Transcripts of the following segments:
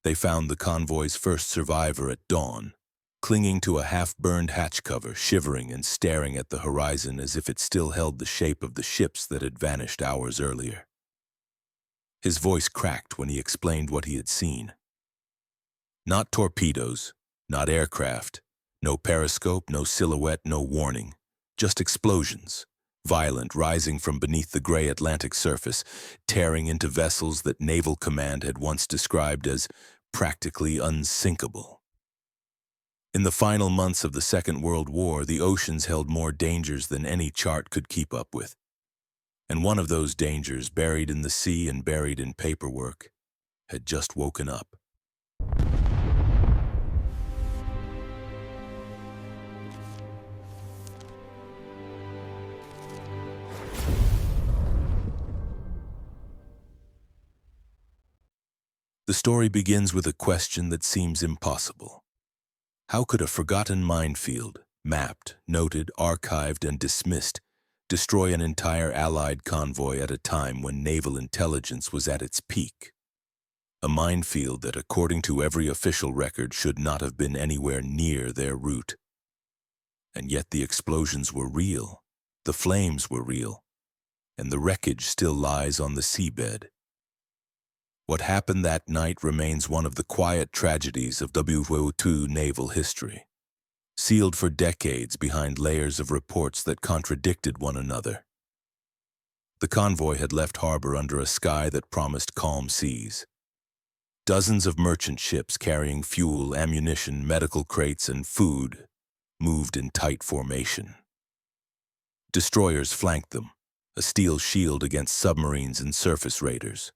They found the convoy's first survivor at dawn, clinging to a half-burned hatch cover, shivering and staring at the horizon as if it still held the shape of the ships that had vanished hours earlier. His voice cracked when he explained what he had seen. Not torpedoes, not aircraft, no periscope, no silhouette, no warning, just explosions, violent, rising from beneath the gray Atlantic surface, tearing into vessels that Naval Command had once described as practically unsinkable. In the final months of the Second World War, the oceans held more dangers than any chart could keep up with. And one of those dangers, buried in the sea and buried in paperwork, had just woken up. The story begins with a question that seems impossible. How could a forgotten minefield, mapped, noted, archived, and dismissed, destroy an entire Allied convoy at a time when naval intelligence was at its peak? A minefield that, according to every official record, should not have been anywhere near their route. And yet the explosions were real, the flames were real, and the wreckage still lies on the seabed. What happened that night remains one of the quiet tragedies of WWII naval history, sealed for decades behind layers of reports that contradicted one another. The convoy had left harbor under a sky that promised calm seas. Dozens of merchant ships carrying fuel, ammunition, medical crates, and food moved in tight formation. Destroyers flanked them, a steel shield against submarines and surface raiders.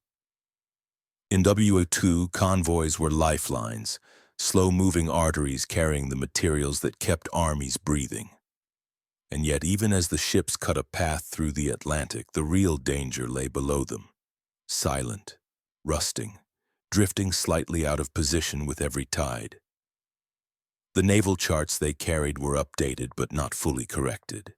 In WWII, convoys were lifelines, slow-moving arteries carrying the materials that kept armies breathing. And yet, even as the ships cut a path through the Atlantic, the real danger lay below them, silent, rusting, drifting slightly out of position with every tide. The naval charts they carried were updated but not fully corrected.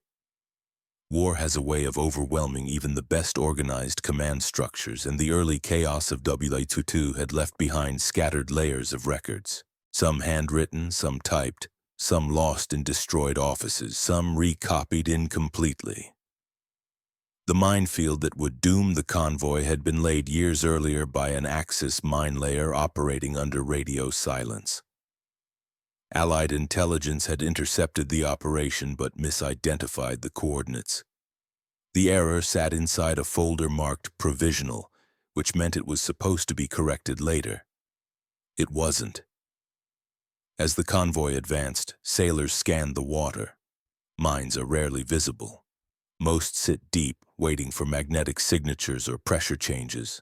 War has a way of overwhelming even the best organized command structures, and the early chaos of WWII had left behind scattered layers of records, some handwritten, some typed, some lost in destroyed offices, some recopied incompletely. The minefield that would doom the convoy had been laid years earlier by an Axis mine layer operating under radio silence. Allied intelligence had intercepted the operation but misidentified the coordinates. The error sat inside a folder marked provisional, which meant it was supposed to be corrected later. It wasn't. As the convoy advanced, sailors scanned the water. Mines are rarely visible. Most sit deep, waiting for magnetic signatures or pressure changes.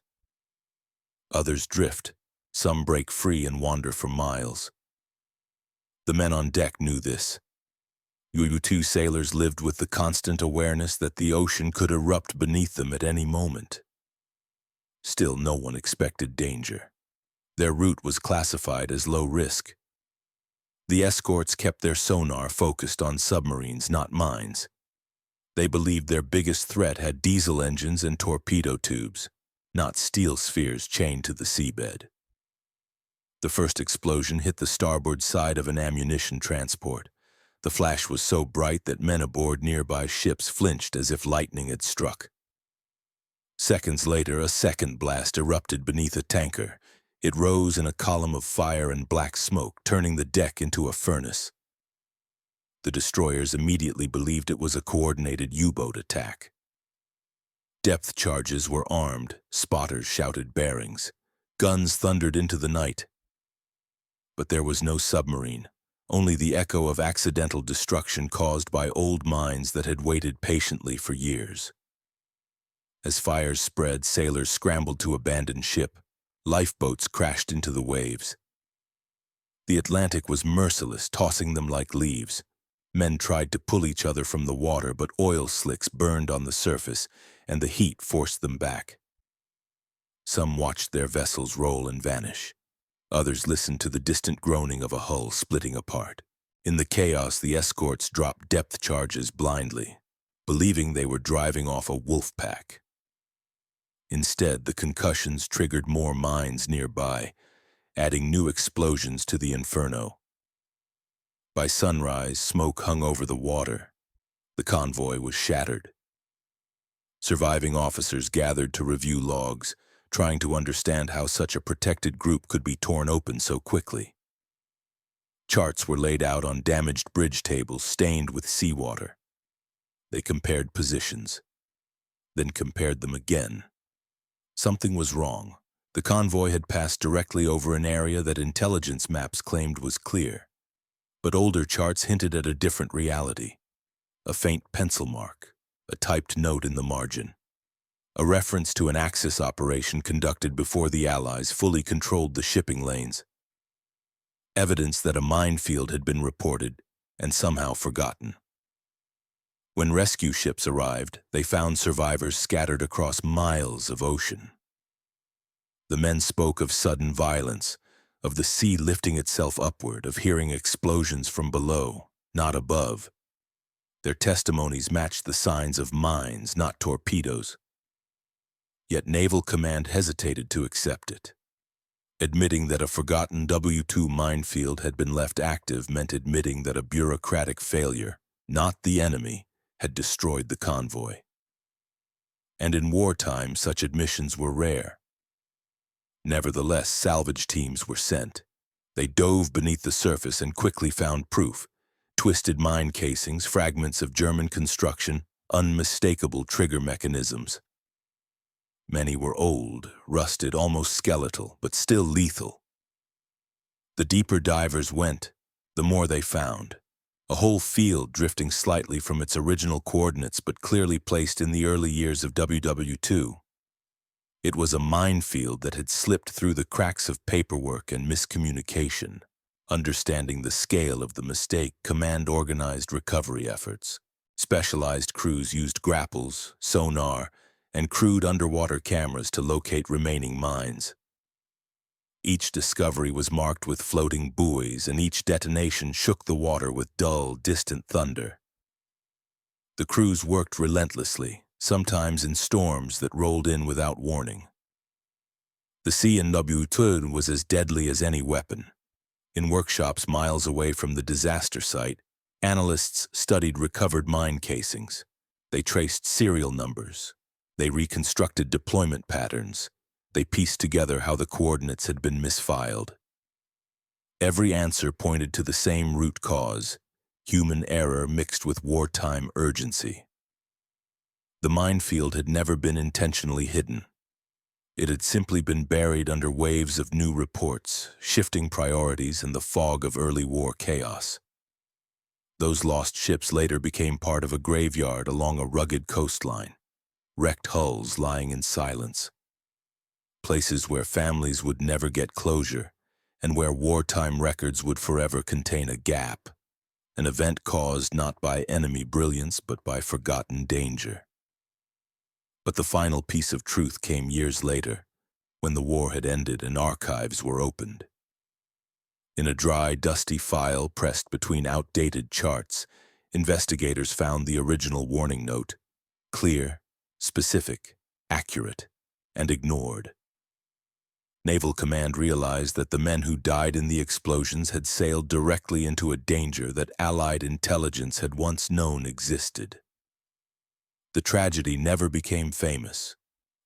Others drift. Some break free and wander for miles. The men on deck knew this. WWII sailors lived with the constant awareness that the ocean could erupt beneath them at any moment. Still, no one expected danger. Their route was classified as low risk. The escorts kept their sonar focused on submarines, not mines. They believed their biggest threat had diesel engines and torpedo tubes, not steel spheres chained to the seabed. The first explosion hit the starboard side of an ammunition transport. The flash was so bright that men aboard nearby ships flinched as if lightning had struck. Seconds later, a second blast erupted beneath a tanker. It rose in a column of fire and black smoke, turning the deck into a furnace. The destroyers immediately believed it was a coordinated U-boat attack. Depth charges were armed, spotters shouted bearings. Guns thundered into the night. But there was no submarine, only the echo of accidental destruction caused by old mines that had waited patiently for years. As fires spread, sailors scrambled to abandon ship. Lifeboats crashed into the waves. The Atlantic was merciless, tossing them like leaves. Men tried to pull each other from the water, but oil slicks burned on the surface, and the heat forced them back. Some watched their vessels roll and vanish. Others listened to the distant groaning of a hull splitting apart. In the chaos, the escorts dropped depth charges blindly, believing they were driving off a wolf pack. Instead, the concussions triggered more mines nearby, adding new explosions to the inferno. By sunrise, smoke hung over the water. The convoy was shattered. Surviving officers gathered to review logs, trying to understand how such a protected group could be torn open so quickly. Charts were laid out on damaged bridge tables stained with seawater. They compared positions, then compared them again. Something was wrong. The convoy had passed directly over an area that intelligence maps claimed was clear. But older charts hinted at a different reality. A faint pencil mark, a typed note in the margin. A reference to an Axis operation conducted before the Allies fully controlled the shipping lanes. Evidence that a minefield had been reported and somehow forgotten. When rescue ships arrived, they found survivors scattered across miles of ocean. The men spoke of sudden violence, of the sea lifting itself upward, of hearing explosions from below, not above. Their testimonies matched the signs of mines, not torpedoes. Yet Naval Command hesitated to accept it. Admitting that a forgotten WWII minefield had been left active meant admitting that a bureaucratic failure, not the enemy, had destroyed the convoy. And in wartime, such admissions were rare. Nevertheless, salvage teams were sent. They dove beneath the surface and quickly found proof. Twisted mine casings, fragments of German construction, unmistakable trigger mechanisms. Many were old, rusted, almost skeletal, but still lethal. The deeper divers went, the more they found. A whole field drifting slightly from its original coordinates but clearly placed in the early years of WWII. It was a minefield that had slipped through the cracks of paperwork and miscommunication. Understanding the scale of the mistake, Command organized recovery efforts. Specialized crews used grapples, sonar, and crude underwater cameras to locate remaining mines. Each discovery was marked with floating buoys, and each detonation shook the water with dull, distant thunder. The crews worked relentlessly, sometimes in storms that rolled in without warning. The sea in WWII was as deadly as any weapon. In workshops miles away from the disaster site, analysts studied recovered mine casings. They traced serial numbers. They reconstructed deployment patterns. They pieced together how the coordinates had been misfiled. Every answer pointed to the same root cause: human error mixed with wartime urgency. The minefield had never been intentionally hidden. It had simply been buried under waves of new reports, shifting priorities in the fog of early war chaos. Those lost ships later became part of a graveyard along a rugged coastline, wrecked hulls lying in silence. Places where families would never get closure, and where wartime records would forever contain a gap, an event caused not by enemy brilliance but by forgotten danger. But the final piece of truth came years later, when the war had ended and archives were opened. In a dry, dusty file pressed between outdated charts, investigators found the original warning note: clear, specific, accurate, and ignored. Naval Command realized that the men who died in the explosions had sailed directly into a danger that Allied intelligence had once known existed. The tragedy never became famous.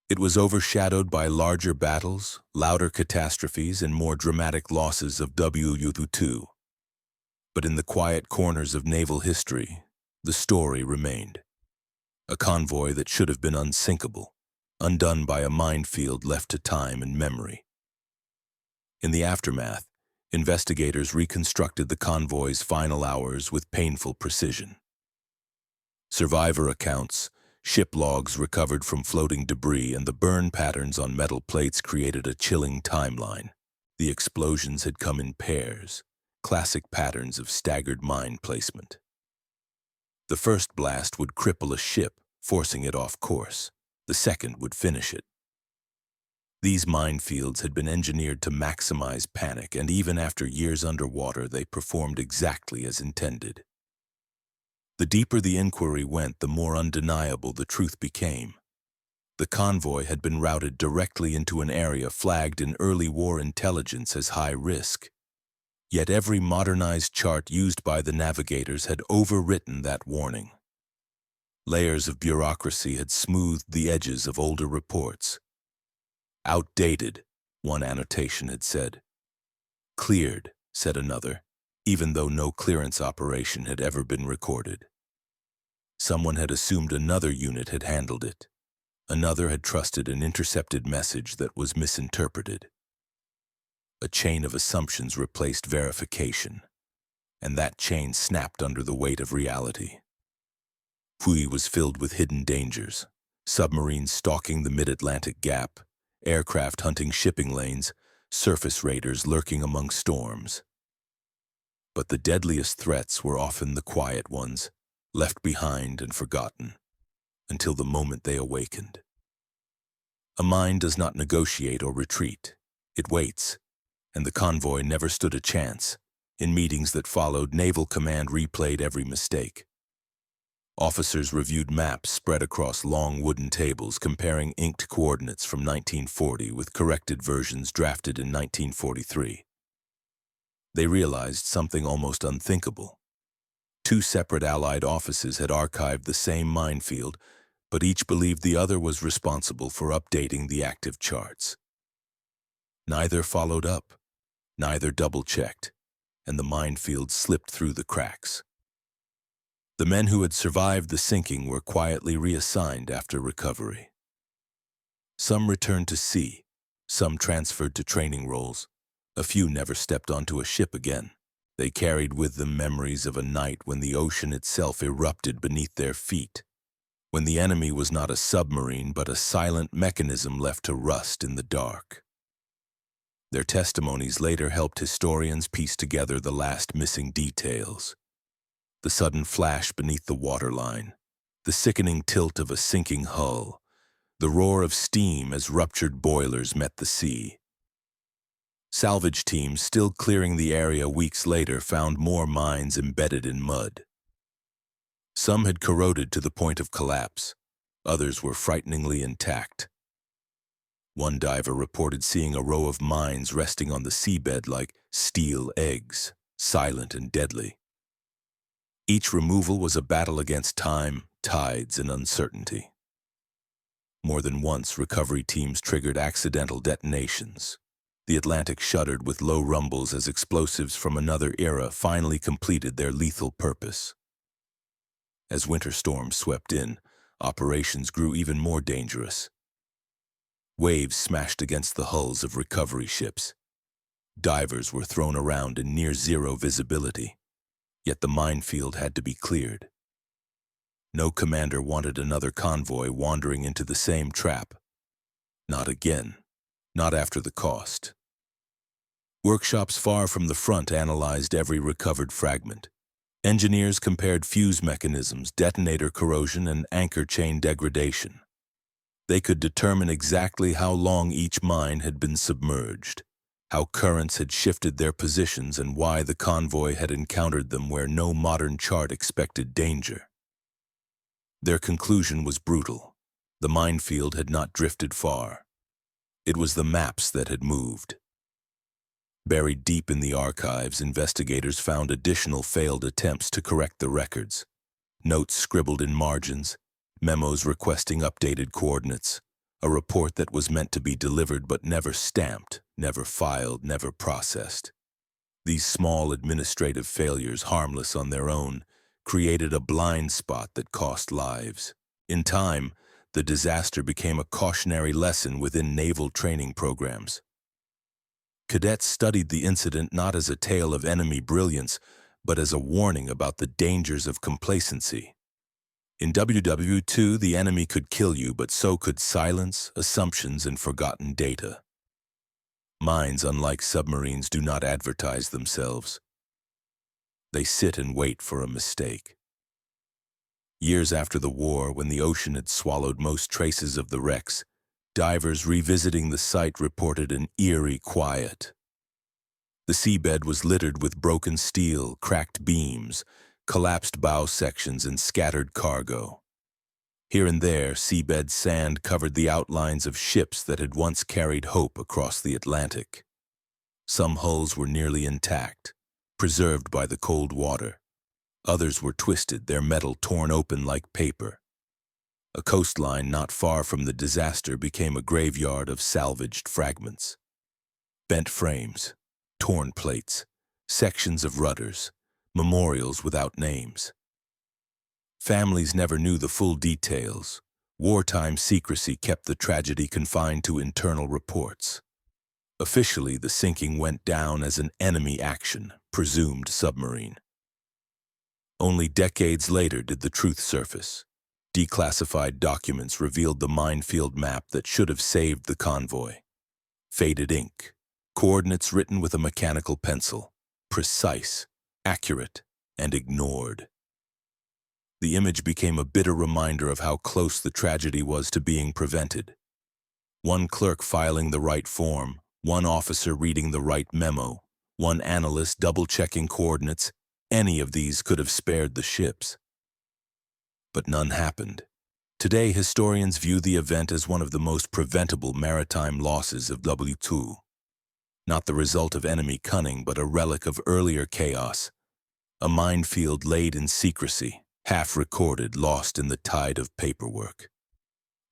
It was overshadowed by larger battles, louder catastrophes, and more dramatic losses of WWII. But in the quiet corners of naval history, the story remained. A convoy that should have been unsinkable, undone by a minefield left to time and memory. In the aftermath, investigators reconstructed the convoy's final hours with painful precision. Survivor accounts, ship logs recovered from floating debris, and the burn patterns on metal plates created a chilling timeline. The explosions had come in pairs, classic patterns of staggered mine placement. The first blast would cripple a ship, forcing it off course. The second would finish it. These minefields had been engineered to maximize panic, and even after years underwater, they performed exactly as intended. The deeper the inquiry went, the more undeniable the truth became. The convoy had been routed directly into an area flagged in early war intelligence as high risk. Yet every modernized chart used by the navigators had overwritten that warning. Layers of bureaucracy had smoothed the edges of older reports. Outdated, one annotation had said. Cleared, said another, even though no clearance operation had ever been recorded. Someone had assumed another unit had handled it. Another had trusted an intercepted message that was misinterpreted. A chain of assumptions replaced verification, and that chain snapped under the weight of reality. WWII was filled with hidden dangers, submarines stalking the mid-Atlantic gap, aircraft hunting shipping lanes, surface raiders lurking among storms. But the deadliest threats were often the quiet ones, left behind and forgotten, until the moment they awakened. A mind does not negotiate or retreat. It waits, and the convoy never stood a chance. In meetings that followed, Naval Command replayed every mistake. Officers reviewed maps spread across long wooden tables, comparing inked coordinates from 1940 with corrected versions drafted in 1943. They realized something almost unthinkable. Two separate Allied offices had archived the same minefield, but each believed the other was responsible for updating the active charts. Neither followed up, neither double-checked, and the minefield slipped through the cracks. The men who had survived the sinking were quietly reassigned after recovery. Some returned to sea, some transferred to training roles. A few never stepped onto a ship again. They carried with them memories of a night when the ocean itself erupted beneath their feet, when the enemy was not a submarine but a silent mechanism left to rust in the dark. Their testimonies later helped historians piece together the last missing details. The sudden flash beneath the waterline, the sickening tilt of a sinking hull, the roar of steam as ruptured boilers met the sea. Salvage teams still clearing the area weeks later found more mines embedded in mud. Some had corroded to the point of collapse. Others were frighteningly intact. One diver reported seeing a row of mines resting on the seabed like steel eggs, silent and deadly. Each removal was a battle against time, tides, and uncertainty. More than once, recovery teams triggered accidental detonations. The Atlantic shuddered with low rumbles as explosives from another era finally completed their lethal purpose. As winter storms swept in, operations grew even more dangerous. Waves smashed against the hulls of recovery ships. Divers were thrown around in near-zero visibility. Yet the minefield had to be cleared. No commander wanted another convoy wandering into the same trap. Not again. Not after the cost. Workshops far from the front analyzed every recovered fragment. Engineers compared fuse mechanisms, detonator corrosion, and anchor chain degradation. They could determine exactly how long each mine had been submerged, how currents had shifted their positions, and why the convoy had encountered them where no modern chart expected danger. Their conclusion was brutal. The minefield had not drifted far. It was the maps that had moved. Buried deep in the archives, investigators found additional failed attempts to correct the records. Notes scribbled in margins, memos requesting updated coordinates, a report that was meant to be delivered but never stamped, never filed, never processed. These small administrative failures, harmless on their own, created a blind spot that cost lives. In time, the disaster became a cautionary lesson within naval training programs. Cadets studied the incident not as a tale of enemy brilliance, but as a warning about the dangers of complacency. In WWII, the enemy could kill you, but so could silence, assumptions, and forgotten data. Mines, unlike submarines, do not advertise themselves. They sit and wait for a mistake. Years after the war, when the ocean had swallowed most traces of the wrecks, divers revisiting the site reported an eerie quiet. The seabed was littered with broken steel, cracked beams, collapsed bow sections, and scattered cargo. Here and there, seabed sand covered the outlines of ships that had once carried hope across the Atlantic. Some hulls were nearly intact, preserved by the cold water. Others were twisted, their metal torn open like paper. A coastline not far from the disaster became a graveyard of salvaged fragments. Bent frames, torn plates, sections of rudders, memorials without names. Families never knew the full details. Wartime secrecy kept the tragedy confined to internal reports. Officially, the sinking went down as an enemy action, presumed submarine. Only decades later did the truth surface. Declassified documents revealed the minefield map that should have saved the convoy. Faded ink, coordinates written with a mechanical pencil, precise, accurate, and ignored. The image became a bitter reminder of how close the tragedy was to being prevented. One clerk filing the right form, one officer reading the right memo, one analyst double-checking coordinates, any of these could have spared the ships. But none happened. Today, historians view the event as one of the most preventable maritime losses of WWII. Not the result of enemy cunning, but a relic of earlier chaos. A minefield laid in secrecy, half-recorded, lost in the tide of paperwork.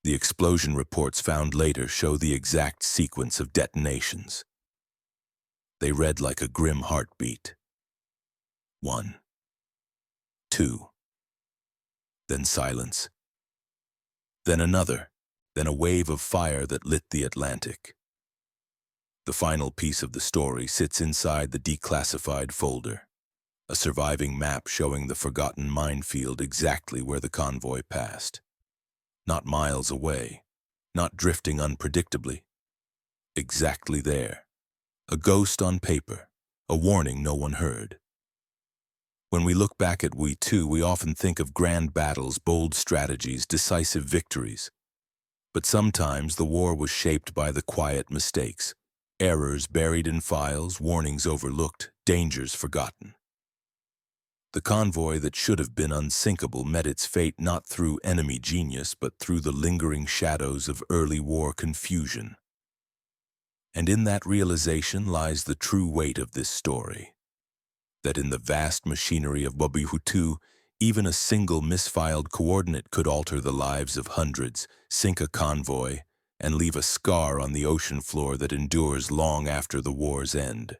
The explosion reports found later show the exact sequence of detonations. They read like a grim heartbeat. 1, 2. Then silence. Then another, then a wave of fire that lit the Atlantic. The final piece of the story sits inside the declassified folder, a surviving map showing the forgotten minefield exactly where the convoy passed. Not miles away, not drifting unpredictably. Exactly there. A ghost on paper, a warning no one heard. When we look back at WWII, we often think of grand battles, bold strategies, decisive victories. But sometimes the war was shaped by the quiet mistakes, errors buried in files, warnings overlooked, dangers forgotten. The convoy that should have been unsinkable met its fate not through enemy genius, but through the lingering shadows of early war confusion. And in that realization lies the true weight of this story. That in the vast machinery of WWII, even a single misfiled coordinate could alter the lives of hundreds, sink a convoy, and leave a scar on the ocean floor that endures long after the war's end.